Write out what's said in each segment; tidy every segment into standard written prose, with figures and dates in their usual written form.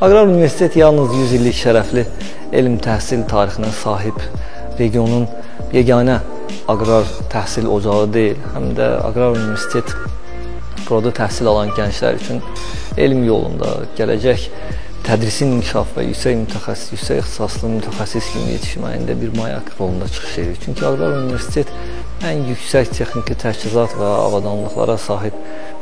Aqrar Universitet yalnız 100 illik şərəfli elm təhsil tarixinə sahib regionun yeganə aqrar təhsil ocağı deyil, həm də Aqrar Universitet burada təhsil alan gənclər üçün elm yolunda gələcək tədrisin inkişaf və yüksək ixtisaslı mütəxəssis kimi yetişməyində bir mayak rolunda çıxış edir. Çünki Aqrar Universitet ən yüksək texniki təchizat və avadanlıqlara sahib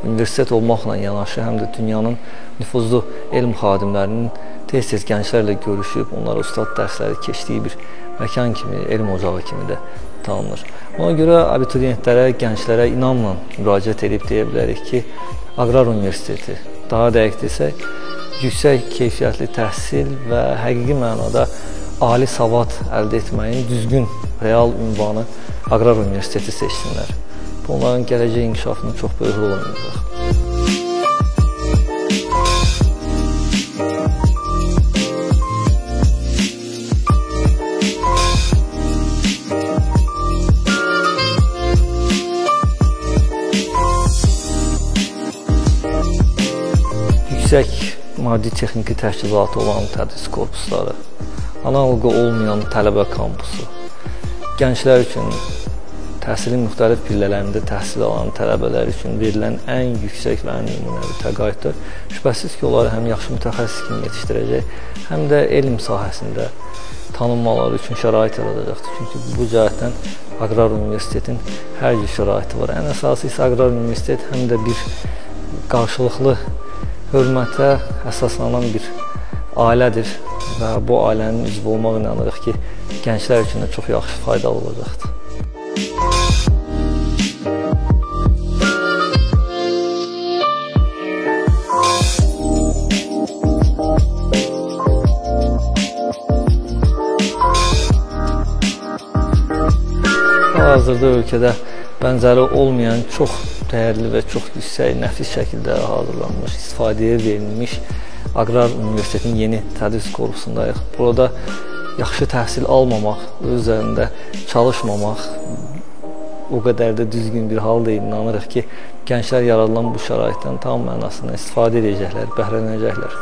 universitet olmaqla yanaşı, həm də dünyanın nüfuzlu elm xadimlərinin tez-tez gənclərlə görüşüb, onlara ustad dərsləri keçdiyi bir məkan kimi, elm ocağı kimi də tanınır. Ona görə abituriyentlərə, gənclərə inamla müraciət edib deyə bilərik ki, Aqrar Universiteti, daha dəqiq desək, yüksək keyfiyyətli təhsil və həqiqi mənada ali savad əldə etməyin düzgün, real ünvanı Aqrar Universiteti seçsinlər. Bunların gələcək inkişafının çox böyük rol oynayacaq. Yüksək maddi texniki təchizatı olan tədris korpusları, analoqu olmayan tələbə kampusu, gənclər üçün təhsilin müxtəlif pillələrində təhsil alan tələbələr üçün verilən ən yüksək və ən nümunəvi təqaüdlər şübhəsiz ki, onları həm yaxşı mütəxəssis kimi yetişdirəcək, həm də elm sahəsində tanınmaları üçün şərait yaradacaqdır. Çünki bu cəhətdən Aqrar Universitetin hər cür şəraiti var. Ən əsası isə Aqrar Universitet həm də bir qarşılıqlı hörmətə əsaslanan bir ailədir və bu ailənin üzvü olmaq inanırıq ki, gənclər üçün də çox yaxşı, faydalı olacaqdır. Hazırda ölkədə bənzəri olmayan çox dəyərli və çox yüksək, nəfis şəkildə hazırlanmış, istifadəyə verilmiş Aqrar Universitetin yeni tədris korpusundayıq. Burada yaxşı təhsil almamaq, öz üzərində çalışmamaq o qədər də düzgün bir hal deyil. İnanırıq ki, gənclər yaradılan bu şəraitdən tam mənasında istifadə edəcəklər, bəhrələnəcəklər.